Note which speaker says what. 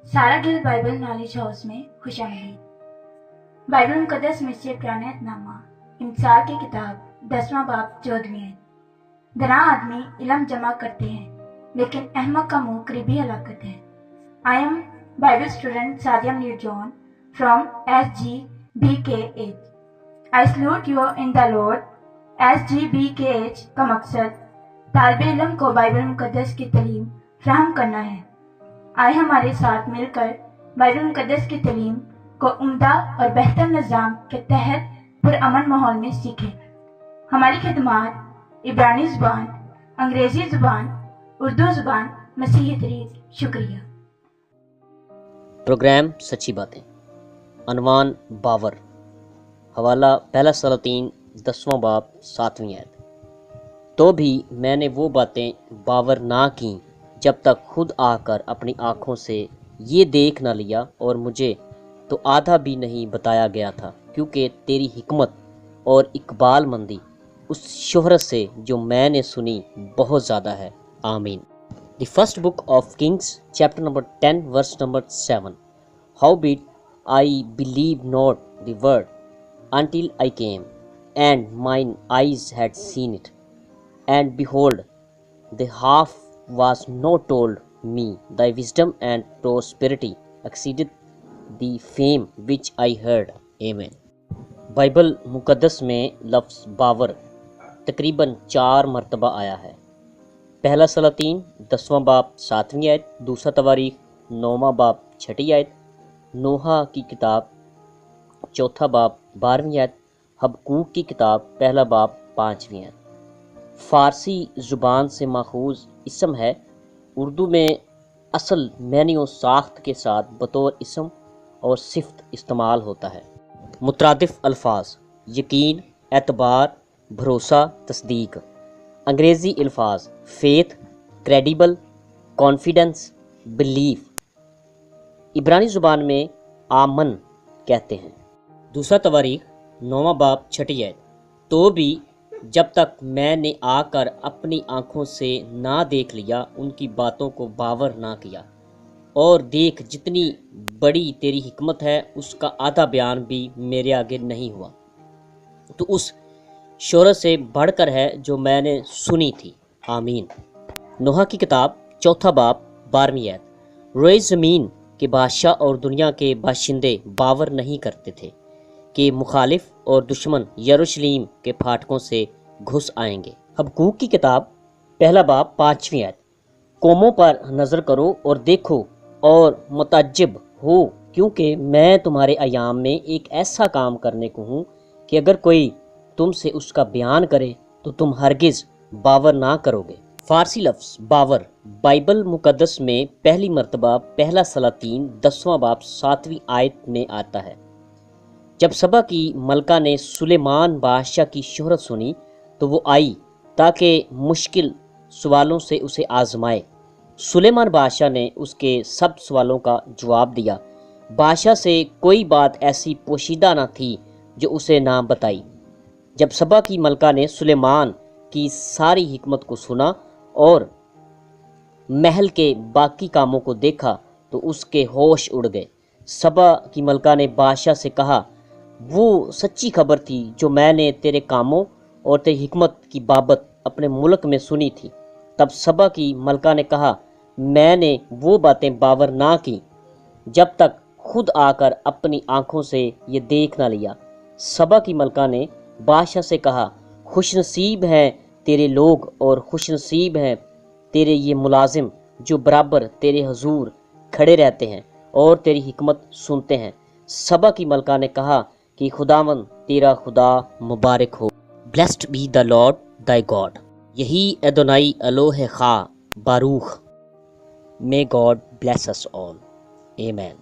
Speaker 1: सारा Gill Bible knowledge house में खुशामदीद। Bible मुकद्दस में से पुराना इंसाल की किताब 10वां बाब 14वीं आयत। दना आदमी इल्म जमा करते हैं लेकिन अहमक का मुंह करीबी हलाकत है। I am Bible student Sadia Mir John from SGBKH। I salute you in the Lord. SGBKH का मकसद तालिब इल्म को बाइबल मुकद्दस की तालीम फराहम करना है। आए हमारे साथ मिलकर बाइबल मुकद्दस की तालीम को उम्दा और बेहतर निज़ाम के तहत पुरअमन माहौल में सीखें। हमारी खिदमत इब्रानी ज़ुबान, अंग्रेज़ी ज़ुबान, उर्दू ज़ुबान, मसीही तरीक़। शुक्रिया।
Speaker 2: प्रोग्राम सच्ची बातें, अनवान बावर, हवाला पहला सलातीन 10वां बाब 7वीं आयत। तो भी मैंने वो बातें बावर ना की जब तक खुद आकर अपनी आँखों से ये देख ना लिया, और मुझे तो आधा भी नहीं बताया गया था, क्योंकि तेरी हिकमत और इकबाल मंदी उस शोहरत से जो मैंने सुनी बहुत ज़्यादा है। आमीन। The first book of Kings chapter number 10 verse number 7। Howbeit I believe not the word until I came, and mine eyes had seen it, and behold, the half was not told me. Thy wisdom and prosperity exceeded the fame which I heard. Amen. Bible मुकद्दस में लफ्ज़ बावर तकरीबन 4 मरतबा आया है। पहला सलातीन 10वां बाब 7वीं आयत, दूसरा तवारीख 9वां बाब 6ठी आयत, नोहा की किताब 4था बाब 12वीं आयत, हबकूक की किताब पहला बाब 5वीं आयत। फ़ारसी ज़ुबान से माखूज़ इसम है। उर्दू में असल मैनियो साख्त के साथ बतौर इसम और सिफ्त इस्तेमाल होता है। मुतरादिफ अल्फाज यकीन, एतबार, भरोसा, तस्दीक। अंग्रेज़ी अल्फाज फेथ, क्रेडिबल, कॉन्फिडेंस, बिलीफ। इब्रानी ज़ुबान में आमन कहते हैं। दूसरा तवारीख 9वां बाब 6ठी आयत। तो भी जब तक मैंने आकर अपनी आँखों से ना देख लिया, उनकी बातों को बावर ना किया, और देख जितनी बड़ी तेरी हिकमत है उसका आधा बयान भी मेरे आगे नहीं हुआ। तो उस शोहरत से बढ़कर है जो मैंने सुनी थी। आमीन। नोहा की किताब 4था बाब 12वीं आयत। रोए ज़मीन के बादशाह और दुनिया के बाशिंदे बावर नहीं करते थे कि मुखालिफ और दुश्मन यरूशलेम के फाटकों से घुस आएंगे। हबकूक की किताब पहला बाब 5वीं आयत। कौमों पर नज़र करो और देखो और मुताज्जिब हो, क्योंकि मैं तुम्हारे अयाम में एक ऐसा काम करने को हूँ कि अगर कोई तुमसे उसका बयान करे तो तुम हरगिज़ बावर ना करोगे। फ़ारसी लफ्ज़ बावर बाइबल मुकद्दस में पहली मरतबा पहला सलातीन 10वां बाब 7वीं आयत में आता है। जब सबा की मलका ने सुलेमान बादशाह की शोहरत सुनी तो वो आई ताकि मुश्किल सवालों से उसे आजमाए। सुलेमान बादशाह ने उसके सब सवालों का जवाब दिया। बादशाह से कोई बात ऐसी पोशीदा न थी जो उसे ना बताई। जब सबा की मलका ने सुलेमान की सारी हिकमत को सुना और महल के बाकी कामों को देखा तो उसके होश उड़ गए। सबा की मलका ने बादशाह से कहा, वो सच्ची खबर थी जो मैंने तेरे कामों और तेरी हिकमत की बाबत अपने मुल्क में सुनी थी। तब सबा की मलका ने कहा, मैंने वो बातें बावर ना की जब तक खुद आकर अपनी आँखों से ये देख ना लिया। सबा की मलका ने बादशाह से कहा, खुशनसीब हैं तेरे लोग और खुशनसीब हैं तेरे ये मुलाजिम जो बराबर तेरे हजूर खड़े रहते हैं और तेरी हिकमत सुनते हैं। सबा की मलका ने कहा कि खुदावन तेरा खुदा मुबारक हो। Blessed be the Lord thy God. यही एदोनाई अलोह खा बारूख। May God bless us all. आमीन।